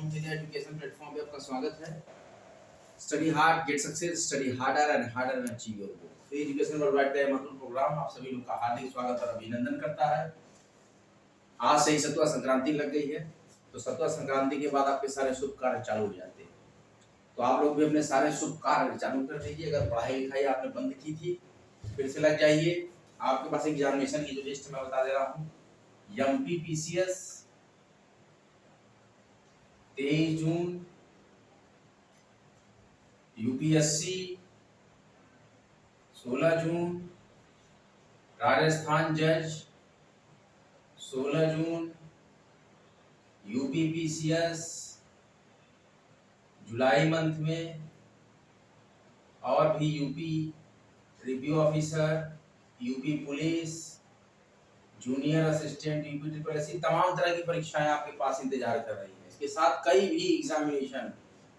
From India education platform पे आपका स्वागत है। Study hard get success, study harder and harder and achieve your goal. Free education worldwide का महत्वपूर्ण programme आप सभी लोग का हार्दिक स्वागत और अभिनंदन करता है। आज से ही सतुआ संक्रांति लग गई है, तो सतुआ संक्रांति के बाद आपके सारे शुभ कार्य चालू हो जाते हैं। तो आप लोग भी अपने सारे शुभ कार्य चालू कर दीजिए। अगर पढ़ाई लिखाई आपने बंद की थी फिर से लग जाइए। आपके पास एग्जामिनेशन की जो लिस्ट मैं बता दे रहा हूँ। एमपीपीसीएस 23 जून, यूपीएससी 16 जून, राजस्थान जज 16 जून, यूपीपीसीएस जुलाई मंथ में, और भी UP review officer, UP police, junior assistant, UP triple SC, तमाम तरह की परीक्षाएं आपके पास इंतजार कर रही हैं। इसके साथ कई भी एग्जामिनेशन,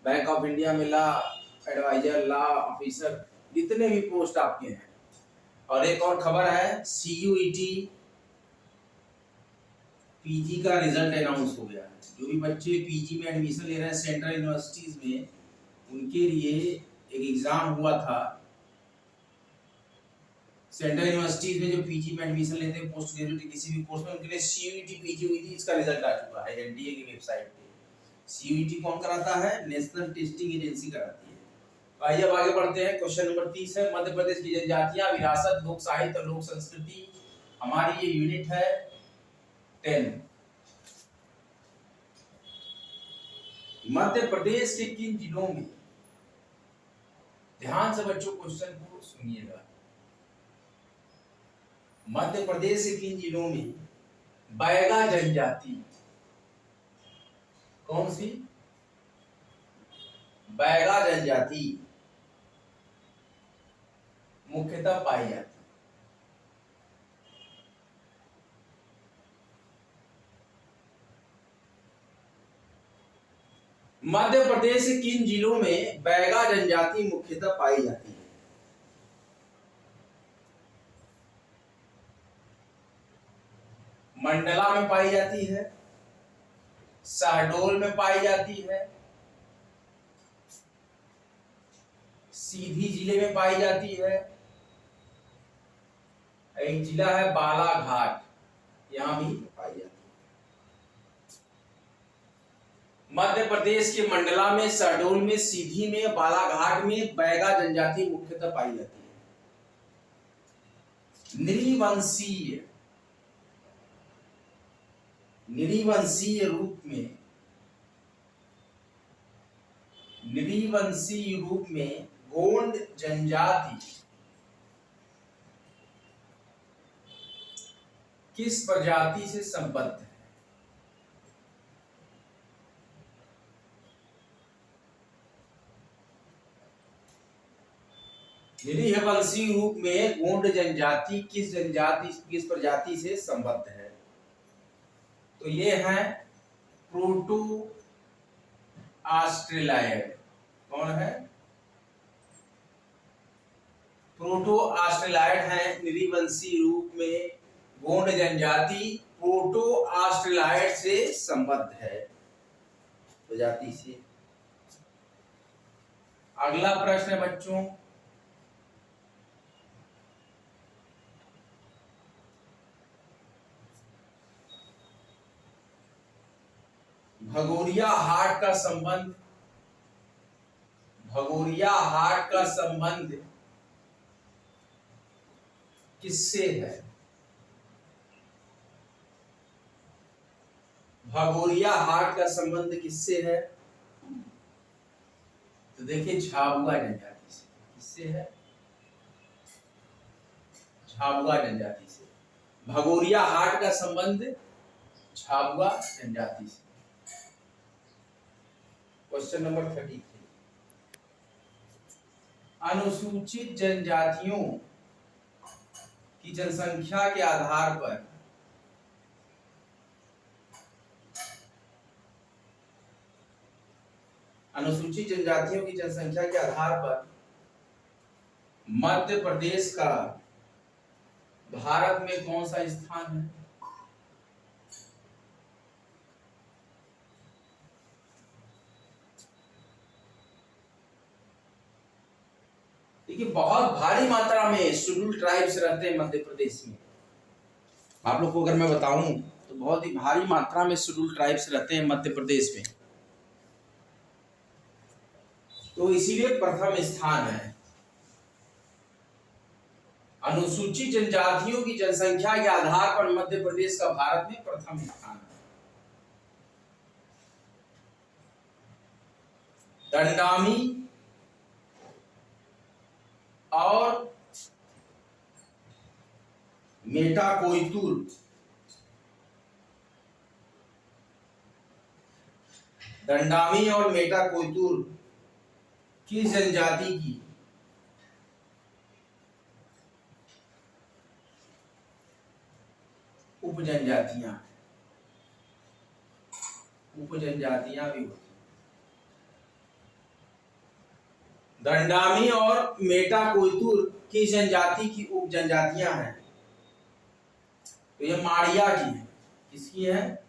बैंक ऑफ इंडिया में लॉ एडवाइजर, लॉ ऑफिसर, जितने भी पोस्ट आपके हैं। और एक और खबर है, सीयूईटी पीजी का रिजल्ट अनाउंस हो गया है। जो भी बच्चे पीजी में एडमिशन ले रहे हैं सेंट्रल यूनिवर्सिटीज में, उनके लिए एक एग्जाम हुआ था। सेंट्रल यूनिवर्सिटीज में जो पीजी में एडमिशन लेते हैं पोस्ट ग्रेजुएट किसी भी कोर्स में, उनके लिए सीयूईटी पीजी हुई थी। इसका रिजल्ट आ चुका है एनडीए की वेबसाइट पे। सीयूईटी कौन कराता है? नेशनल टेस्टिंग एजेंसी कराती है। आइए अब आगे बढ़ते हैं। क्वेश्चन नंबर 30 है, मध्य प्रदेश की जनजातियां, विरासत, लोक साहित्य और लोक संस्कृति। हमारी ये यूनिट है 10। मध्य प्रदेश के किन जिलों में, ध्यान से बच्चों क्वेश्चन को सुनिएगा, मध्य प्रदेश के किन जिलों में बैगा जनजाति, कौन सी? बैगा जनजाति मुख्यतः पाई जाती। मध्य प्रदेश के किन जिलों में बैगा जनजाति मुख्यतः पाई जाती है? मंडला में पाई जाती है, शहडोल में पाई जाती है, सीधी जिले में पाई जाती है, एक जिला है बालाघाट, यहां भी पाई जाती है। मध्य प्रदेश के मंडला में, शहडोल में, सीधी में, बालाघाट में बैगा जनजाति मुख्यतः पाई जाती है। नृवंशीय रूप में गोंड जनजाति किस प्रजाति से संबद्ध है? नृवंशीय रूप में गोंड जनजाति किस प्रजाति से संबद्ध है? तो ये है प्रोटो ऑस्ट्रेलाइड। कौन है? प्रोटो ऑस्ट्रेलाइड है नृवंशीय रूप में गोंड जनजाति प्रोटो ऑस्ट्रेलाइड से संबद्ध है प्रजाति से। अगला प्रश्न है बच्चों, भगोरिया हाट का संबंध किससे है? भगोरिया हाट का संबंध किससे है? तो देखिए, झाबुआ जनजाति से। किससे है? झाबुआ जनजाति से। भगोरिया हाट का संबंध झाबुआ जनजाति से। क्वेश्चन नंबर 33, अनुसूचित जनजातियों की जनसंख्या के आधार पर मध्य प्रदेश का भारत में कौन सा स्थान है? देखिए बहुत भारी मात्रा में शेड्यूल्ड ट्राइब्स रहते हैं मध्य प्रदेश में। आप लोग को अगर मैं बताऊं तो बहुत ही भारी मात्रा में शेड्यूल्ड ट्राइब्स रहते हैं मध्य प्रदेश में। तो इसीलिए प्रथम स्थान है। अनुसूचित जनजातियों की जनसंख्या के आधार पर मध्य प्रदेश का भारत में प्रथम स्थान है। दंडामी और मेटाकोइतुर दंडामी और मेटाकोइतुर की जनजाति की उपजनजातियां भी होती। दंडामी और मेटाकोइतुर की जनजाति की उपजनजातियां हैं। तो ये माड़िया की है। किसकी है?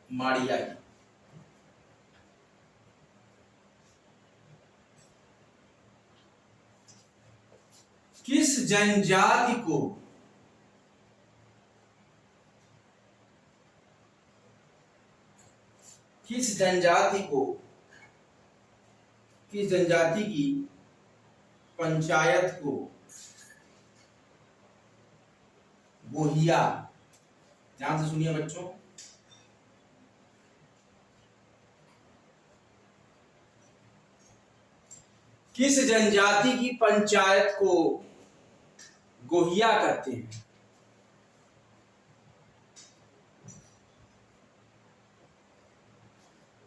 माड़िया की। किस जनजाति को किस जनजाति की पंचायत को गोहिया, ध्यान से सुनिए बच्चों, किस जनजाति की पंचायत को गोहिया कहते हैं?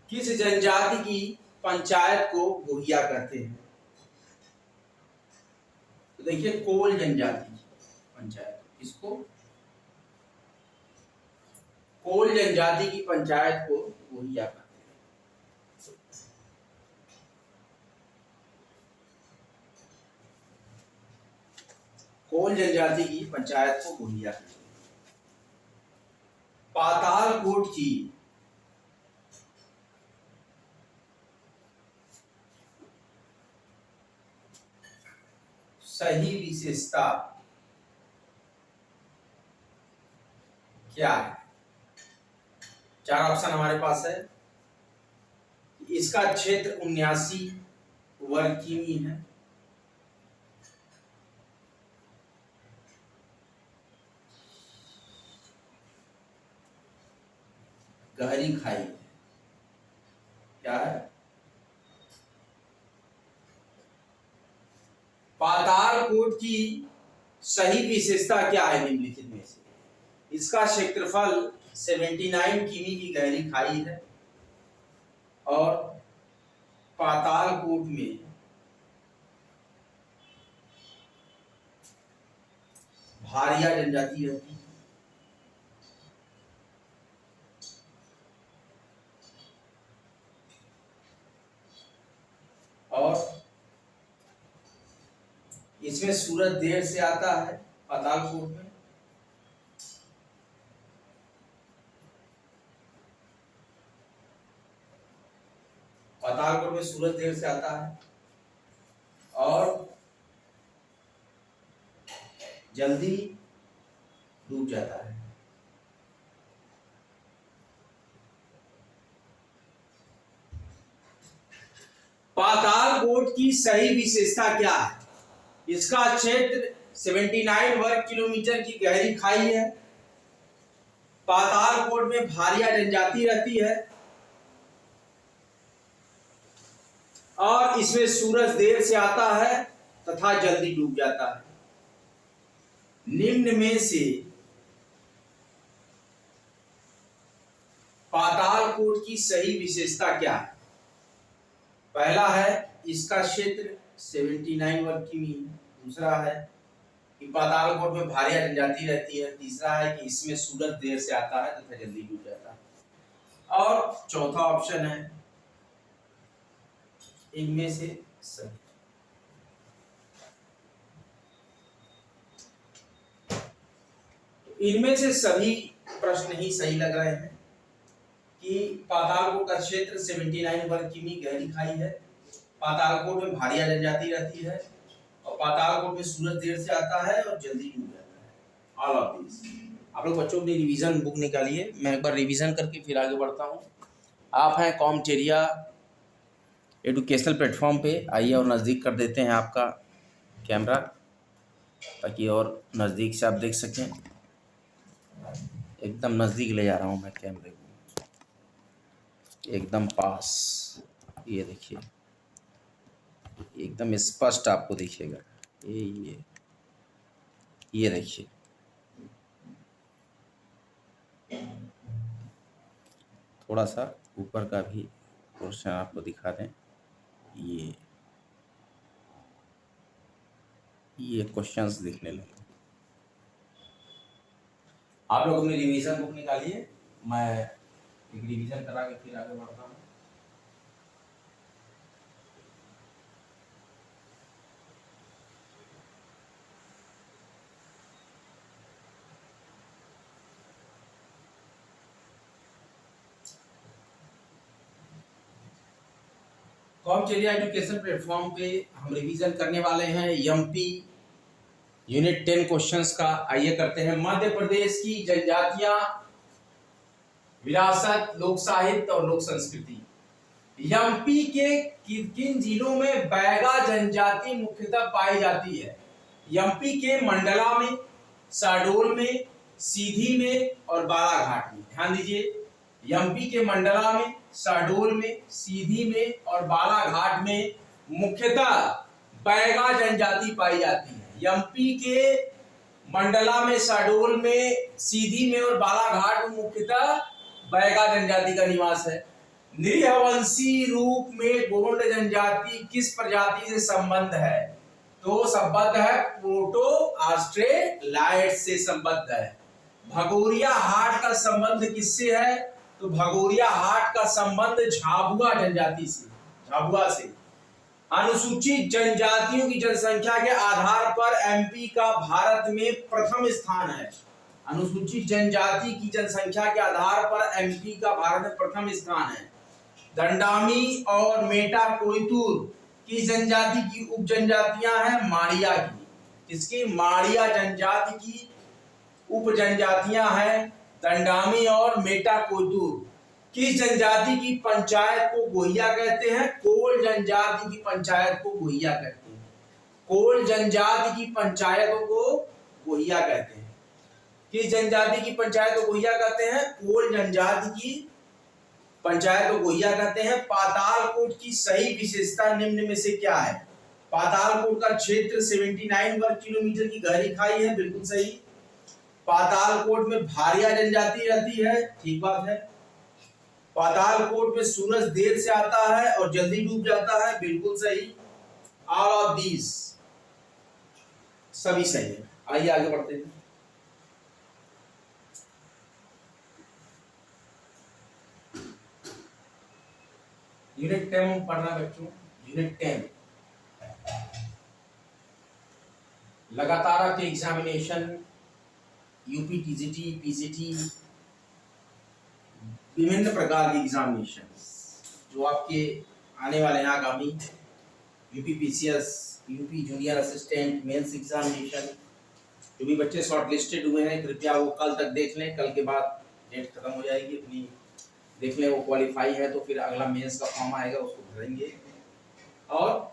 किस जनजाति की पंचायत को गोहिया कहते हैं? तो देखिए कोल जनजाति पंचायत। किसको? कोल जनजाति की पंचायत को गोहिया कहते हैं। कोल जनजाति की पंचायत को गोहिया कहते हैं। पातालकोट की सही विशेषता क्या है? चार ऑप्शन हमारे पास है। इसका क्षेत्र 79 वर्ग किमी है। गहरी खाई है। क्या है? पातालकोट की सही विशेषता क्या है निम्नलिखित में से? इसका क्षेत्रफल 79 किमी की गहरी खाई है और पातालकोट में भारिया जनजाति रहती है। और इसमें सूरज देर से आता है। पातालकोट में सूरज देर से आता है और जल्दी डूब जाता है। पातालकोट की सही विशेषता क्या है? इसका क्षेत्र 79 वर्ग किलोमीटर की गहरी खाई है। पातालकोट में भारिया जनजाति रहती है और इसमें सूरज देर से आता है तथा जल्दी डूब जाता है। निम्न में से पातालकोट की सही विशेषता क्या है? पहला है इसका क्षेत्र 79 वर्ग किमी। दूसरा है कि पातालकोट में भारिया जनजाति रहती है। तीसरा है कि इसमें सूरज देर से आता है तथा जल्दी डूब जाता है। और चौथा ऑप्शन है इनमें से सभी। इनमें से सभी प्रश्न ही सही लग रहे हैं कि पातालकोट का क्षेत्र 79 वर्ग किमी गहरी खाई है पातालकोट में भारिया जनजाति रहती है, और पातालकोट में सूरज देर से आता है और जल्दी डूब जाता है। ऑल ऑफ दिस आप लोग बच्चों अपनी रिवीजन बुक निकालिए, मैं एक बार रिवीजन करके फिर आगे बढ़ता हूँ। आप हैं कॉमचेरिया एजुकेशनल प्लेटफॉर्म पे, आइए और नज़दीक कर देते हैं आपका कैमरा ताकि और नज़दीक से आप देख सकें। एकदम नज़दीक ले जा रहा हूँ मैं कैमरे को, एकदम पास। ये देखिए एकदम स्पष्ट आपको दिखेगा। ये देखिए थोड़ा सा ऊपर का भी पोर्शन आपको दिखा दें। ये क्वेश्चंस दिखने लगे। आप लोग अपनी रिवीजन बुक निकालिए, मैं एक रिवीजन करा के फिर आगे बढ़ता हूँ। कॉमचेरिया एजुकेशन प्लेटफॉर्म पे हम रिवीजन करने वाले हैं एमपी यूनिट 10 क्वेश्चंस का। आइए करते हैं। मध्य प्रदेश की जनजातियां, विरासत, लोक साहित्य और लोक संस्कृति। एमपी के किन जिलों में बैगा जनजाति मुख्यतः पाई जाती है? एमपी के मंडला में, शहडोल में, सीधी में और बालाघाट में। ध्यान दीजिए, एमपी के मंडला में, शहडोल में, सीधी में और बालाघाट में मुख्यतः बैगा जनजाति पाई जाती है। एमपी के मंडला में, शहडोल में, सीधी में और बालाघाट में मुख्यतः बैगा जनजाति का निवास है। निरीहवंशी रूप में गोंड जनजाति किस प्रजाति से संबंध है? तो संबंध है प्रोटो ऑस्ट्रेलाइड से संबंध है। भगोरिया हाट का संबंध किससे है? तो भगोरिया हाट का संबंध झाबुआ जनजाति से, झाबुआ से। अनुसूचित जनजातियों की जनसंख्या के आधार पर एमपी का भारत में प्रथम स्थान है। अनुसूचित जनजाति की जनसंख्या के आधार पर एमपी का भारत में प्रथम स्थान है। दंडामी और मेटा कोयतूर की जनजाति की उप जनजातियां हैं माड़िया की। किसकी? माड़िया जनजाति की उप जनजातियां हैं दंडामी और मेटा कोयतूर। किस जनजाति की पंचायत को गोहिया कहते हैं? कोल जनजाति की पंचायत को गोहिया कहते हैं। कोल जनजाति की पंचायतों को गोहिया कहते हैं। किस जनजाति की पंचायत को गोहिया कहते हैं? कोल जनजाति की पंचायत को गोहिया कहते हैं। पातालकोट की सही विशेषता निम्न में से क्या है? पातालकोट का क्षेत्र 79 वर्ग किलोमीटर की गहरी खाई है, बिल्कुल सही। पातालकोट में भारिया जनजाति रहती है, ठीक बात है। पातालकोट में सूरज देर से आता है और जल्दी डूब जाता है, बिल्कुल सही। ऑल ऑफ दीज सभी सही है। आइए आगे बढ़ते हैं। यूनिट 10 पढ़ना बच्चों। यूनिट 10 लगातार के एग्जामिनेशन, यूपी टीजीटी, पीजीटी, विभिन्न प्रकार के एग्जामिनेशन जो आपके आने वाले हैं आगामी, UP PCS, UP junior assistant mains examination, जो भी बच्चे शॉर्ट लिस्टेड हुए हैं कृपया वो कल तक देख लें। कल के बाद डेट खत्म हो जाएगी अपनी, देख लें। वो क्वालिफाई है तो फिर अगला मेंस का फॉर्म आएगा, उसको भरेंगे और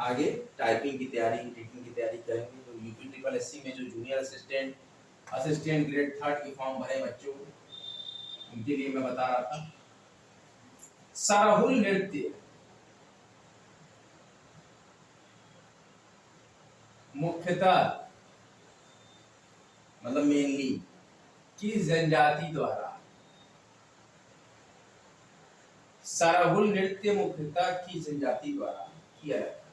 आगे टाइपिंग की तैयारी, रीडिंग की तैयारी करेंगे। तो यूपी ट्रिपल एससी में जो जूनियर असिस्टेंट, असिस्टेंट ग्रेड 3 के फॉर्म भरे बच्चों, उनके लिए मैं बता रहा था। सरहुल नृत्य मुख्यतः मतलब मेनली किस जनजाति द्वारा? सरहुल नृत्य मुख्यतः किस जनजाति द्वारा किया जाता है?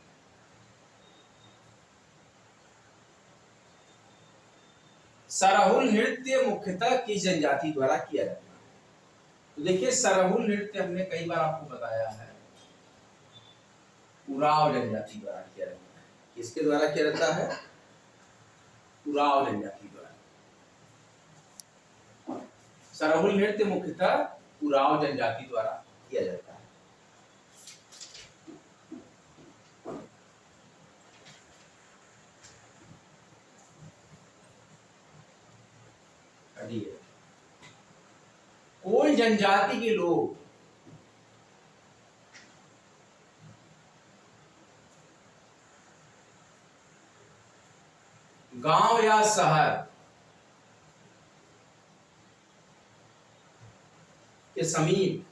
सरहुल नृत्य मुख्यतः किस जनजाति द्वारा किया जाता है? तो देखिए, सरहुल नृत्य हमने कई बार आपको बताया है, उराव जनजाति द्वारा किया जाता है। किसके द्वारा किया जाता है? उराव जनजाति द्वारा। सरहुल नृत्य मुख्यतः उराव जनजाति द्वारा किया जाता है। छठी है। कोल जनजाति के लोग गांव या शहर के समीप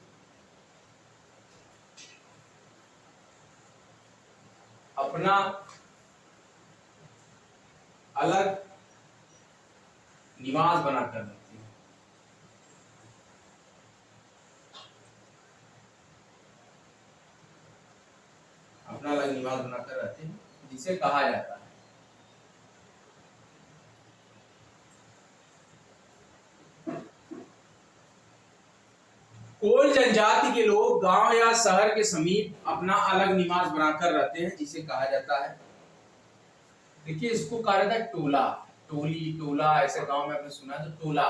अपना अलग निवास बनाकर रखते हैं। अपना अलग निवास बनाकर रहते हैं जिसे कहा जाता है। कोल जनजाति के लोग गांव या शहर के समीप अपना अलग निवास बनाकर रहते हैं जिसे कहा जाता है। देखिए इसको कहा जाता है टोला, टोली, टोला। ऐसे गांव में आपने सुना है तो टोला,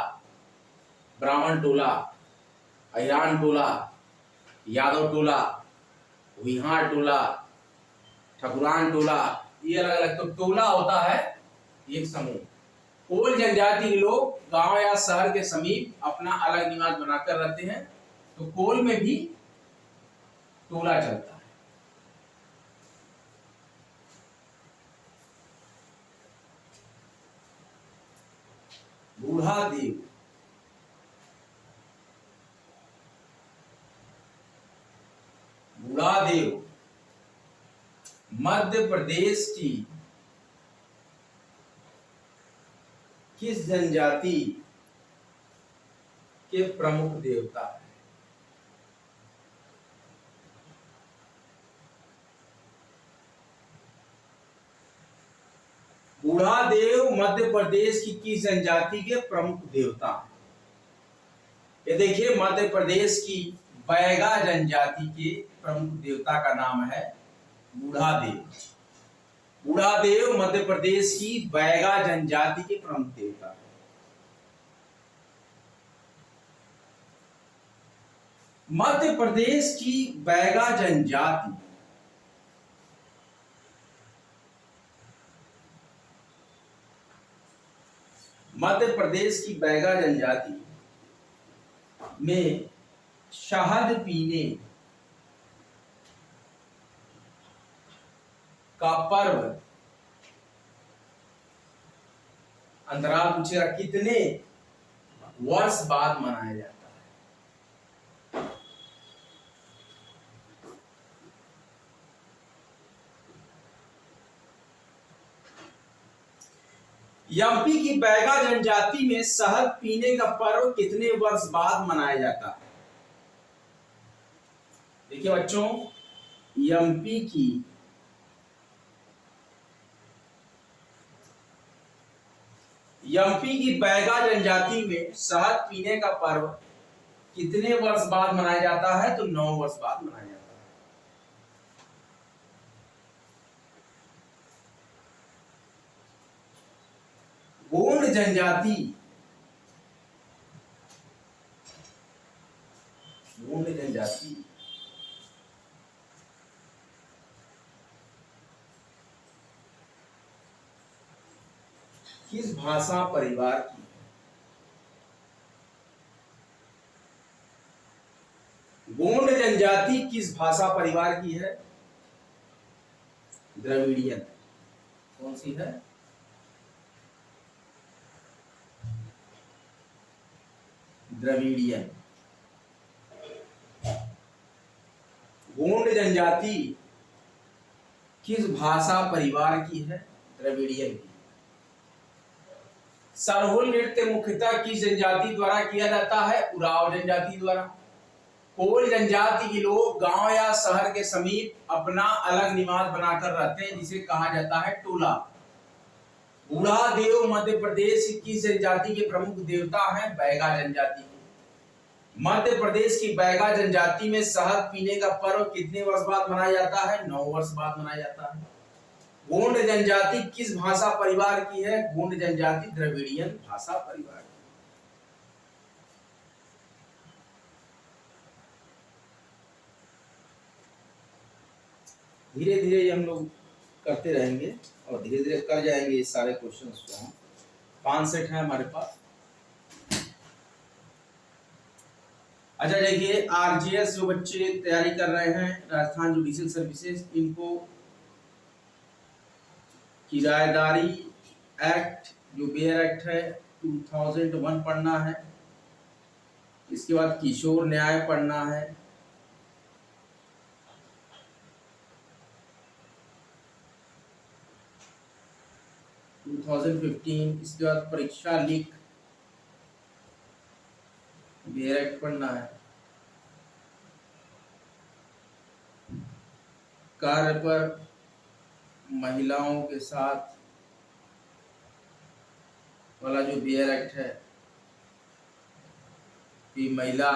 ब्राह्मण टोला, अहिरान टोला, यादव टोला, विहार टोला, ठकुरान टोला, ये अलग अलग तो टोला होता है एक समूह। कोल जनजाति के लोग गांव या शहर के समीप अपना अलग निवास बनाकर रहते हैं, तो कोल में भी टोला चलता है। बूढ़ा देव, बूढ़ा देव मध्य प्रदेश की किस जनजाति के प्रमुख देवता है? बूढ़ा देव मध्य प्रदेश की किस जनजाति के प्रमुख देवता हैं? ये देखिए मध्य प्रदेश की बैगा जनजाति के प्रमुख देवता का नाम है बूढ़ा देव। बूढ़ा देव मध्य प्रदेश की बैगा जनजाति के प्रमुख देवता है। मध्य प्रदेश की बैगा जनजाति मध्य प्रदेश की बैगा जनजाति में शहद पीने का पर्व अंतराल पूछेगा कितने वर्ष बाद मनाया जाता है? एमपी की बैगा जनजाति में शहद पीने का पर्व कितने वर्ष बाद मनाया जाता है? देखिए बच्चों, एमपी की बैगा जनजाति में शहद पीने का पर्व कितने वर्ष बाद मनाया जाता है? तो 9 वर्ष बाद मनाया जाता है। गोंड जनजाति किस भाषा परिवार की है? गोंड जनजाति किस भाषा परिवार की है? द्रविड़ियन। कौन सी है? द्रविड़ियन। गोंड जनजाति किस भाषा परिवार की है? द्रविड़ियन की। सरहुल नृत्य मुख्यतः किस जनजाति द्वारा किया जाता है? उराव जनजाति द्वारा। कोल जनजाति के लोग गांव या शहर के समीप अपना अलग निवास बनाकर रहते हैं जिसे कहा जाता है टोला। बूढ़ा देव मध्य प्रदेश की किस जनजाति के प्रमुख देवता हैं? बैगा जनजाति के। मध्य प्रदेश की बैगा जनजाति में शहद पीने का पर्व कितने वर्ष बाद मनाया जाता है? 9 वर्ष बाद मनाया जाता है। गोंड जनजाति किस भाषा परिवार की है? गोंड जनजाति द्रविड़ियन भाषा परिवार। धीरे धीरे हम लोग करते रहेंगे और धीरे धीरे कर जाएंगे ये सारे क्वेश्चंस को। 5 सेट है हमारे पास। अच्छा देखिए, आरजीएस जो बच्चे तैयारी कर रहे हैं, राजस्थान जुडिशियल सर्विसेज, इनको किराएदारी एक्ट जो बेयर एक्ट है 2001 पढ़ना है। इसके बाद किशोर न्याय पढ़ना है। टू 2015। इसके बाद परीक्षा लीक बेयर एक्ट पढ़ना है। कार्य पर महिलाओं के साथ वाला जो बेयर एक्ट है, कि महिला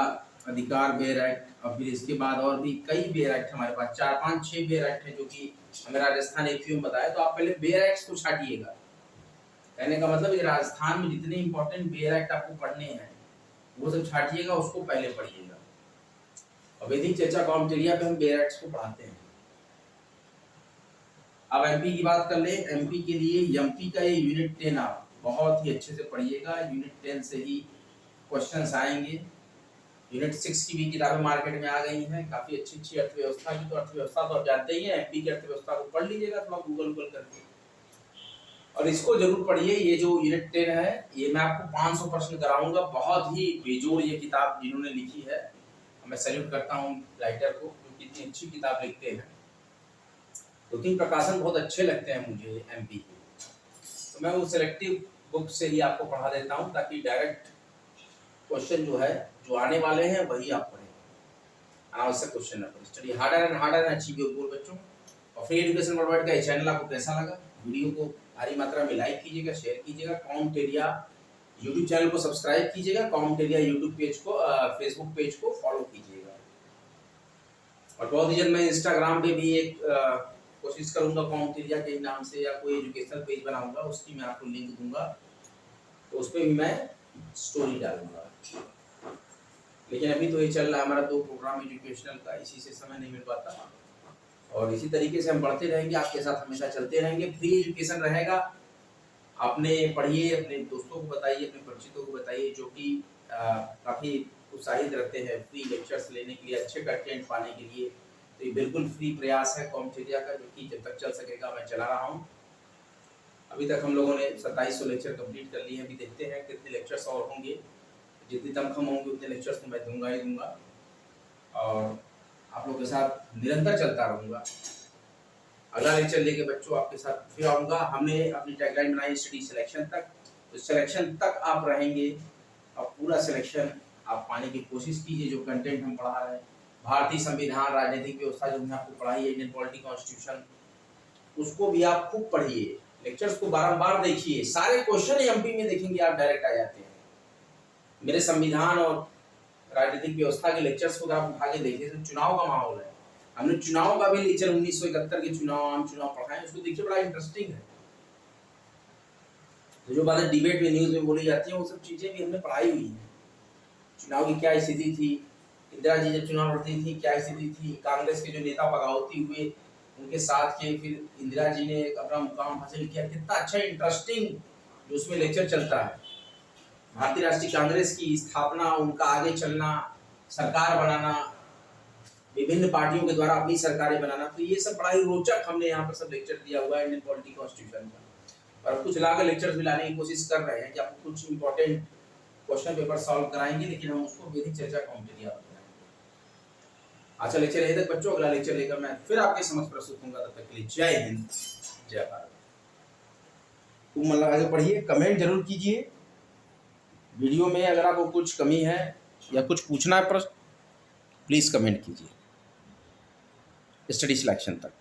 अधिकार बेयर एक्ट, और फिर इसके बाद और भी कई बेयर एक्ट हमारे पास 4, 5, 6 बेयर एक्ट है जो कि हमें राजस्थान एक बताया। तो आप पहले बेयर एक्ट को छाटिएगा। कहने का मतलब ये राजस्थान में जितने इंपॉर्टेंट बेयर एक्ट आपको पढ़ने हैं वो सब छाटिएगा, उसको पहले पढ़िएगा। और वैदिक चर्चा कॉम्टेरिया पे हम बेयर एक्ट्स को पढ़ाते हैं। अब एमपी की बात कर ले। एमपी के लिए एमपी का ये यूनिट 10 आप बहुत ही अच्छे से पढ़िएगा। यूनिट 10 से ही क्वेश्चंस आएंगे। यूनिट 6 की भी किताबें मार्केट में आ गई हैं, काफी अच्छी अर्थव्यवस्था की। तो अर्थव्यवस्था तो आप जानते ही हैं, एमपी की अर्थव्यवस्था को पढ़ लीजिएगा थोड़ा गूगल करके, और इसको जरूर पढ़िए। ये जो यूनिट 10 है, ये मैं आपको 500 प्रश्न कराऊंगा। बहुत ही बेजोड़ ये किताब जिन्होंने लिखी है, मैं सैल्यूट करता हूँ राइटर को, जो इतनी अच्छी किताब लिखते हैं। 2-3 प्रकाशन बहुत अच्छे लगते हैं मुझे एमपी के, तो मैं वो सिलेक्टिव बुक से ही आपको पढ़ा देता हूँ, ताकि डायरेक्ट क्वेश्चन जो है जो आने वाले हैं वही आप पढ़ें, अनावश्यक क्वेश्चन ना पढ़ें। Study harder and achieve your goal बच्चों। और फ्री एजुकेशन वर्ल्ड का ये चैनल आपको कैसा लगा? वीडियो को भारी मात्रा में लाइक कीजिएगा, शेयर कीजिएगा। कॉमेंटेरिया यूट्यूब चैनल को सब्सक्राइब कीजिएगा। कॉमेंटेरिया यूट्यूब पेज को, फेसबुक पेज को फॉलो कीजिएगा। और बहुत ही जल्द मैं इंस्टाग्राम पे भी एक कोशिश करूंगा कॉमेंटेरिया के नाम से, या कोई एजुकेशनल पेज बनाऊंगा, उसकी मैं आपको लिंक दूंगा, तो उस पर भी मैं स्टोरी डालूंगा। लेकिन अभी तो ये चल रहा है हमारा 2 प्रोग्राम एजुकेशनल का, इसी से समय नहीं मिल पाता। और इसी तरीके से हम बढ़ते रहेंगे, आपके साथ हमेशा चलते रहेंगे। फ्री एजुकेशन रहेगा। आपने पढ़िए, अपने दोस्तों को बताइए, अपने परिचितों को बताइए जो कि काफ़ी उत्साहित रहते हैं फ्री लेक्चर्स लेने के लिए, अच्छे कंटेंट पाने के लिए। तो ये बिल्कुल फ्री प्रयास है कॉम्टेरिया का, जो कि जब तक चल सकेगा मैं चला रहा हूँ। अभी तक हम लोगों ने 2700 लेक्चर कंप्लीट कर लिए हैं। अभी देखते हैं कितने लेक्चर्स और होंगे। जितनी तनख्वाह होंगे उतने लेक्चर्स तो मैं दूंगा ही दूंगा, और आप लोगों के साथ निरंतर चलता रहूँगा। अगला लेक्चर लेके बच्चों आपके साथ फिर आऊँगा। हमने अपनी टैगलाइन बनाई स्टडी सिलेक्शन तक, तो सिलेक्शन तक आप रहेंगे और पूरा सिलेक्शन आप पाने की कोशिश कीजिए। जो कंटेंट हम पढ़ा रहे हैं, भारतीय संविधान, राजनीतिक व्यवस्था जो हमने आपको पढ़ाई है, इंडियन पॉलिटी कॉन्स्टिट्यूशन, उसको भी आप खूब पढ़िए। लेक्चर्स को बारंबार देखिए। सारे क्वेश्चन एमपी में देखेंगे आप, डायरेक्ट आ जाते हैं। मेरे संविधान और राजनीतिक व्यवस्था के लेक्चर्स को आप उठा के देखिए, तो चुनाव का माहौल है। हमने चुनाव का भी लेक्चर 1971 के चुनाव, आम चुनाव पढ़ाए, उसको देखिए, बड़ा इंटरेस्टिंग है। तो जो बातें डिबेट में, न्यूज में बोली जाती हैं, वो सब चीजें भी हमने पढ़ाई हुई है। चुनाव की क्या स्थिति थी, इंदिरा जी जब चुनाव लड़ती थी क्या स्थिति थी, कांग्रेस के जो नेता बगावती हुए उनके साथ के, फिर इंदिरा जी ने अपना मुकाम हासिल किया। कितना अच्छा इंटरेस्टिंग जो उसमें लेक्चर चलता है। भारतीय राष्ट्रीय कांग्रेस की स्थापना, उनका आगे चलना, सरकार बनाना, विभिन्न पार्टियों के द्वारा अपनी सरकारें बनाना, तो ये सब बड़ा ही रोचक हमने यहाँ पर सब लेक्चर दिया हुआ है इंडियन पॉलिटी कॉन्स्टिट्यूशन का। और कुछ लाकर लेक्चर्स भी लाने की कोशिश कर रहे हैं कि आपको कुछ इंपॉर्टेंट क्वेश्चन पेपर सॉल्व कराएंगे, लेकिन हम उसको वैदिक चर्चा कॉम्पिटिया बनाएंगे। अच्छा लेक्चर यहीं तक बच्चों। अगला लेक्चर लेकर मैं फिर आपके समक्ष प्रस्तुत होऊंगा। तब तक के लिए जय हिंद, जय भारत। खूब मन लगा के पढ़िए, कमेंट जरूर कीजिए। वीडियो में अगर आपको कुछ कमी है या कुछ पूछना है प्रश्न, प्लीज़ कमेंट कीजिए। स्टडी सिलेक्शन तक।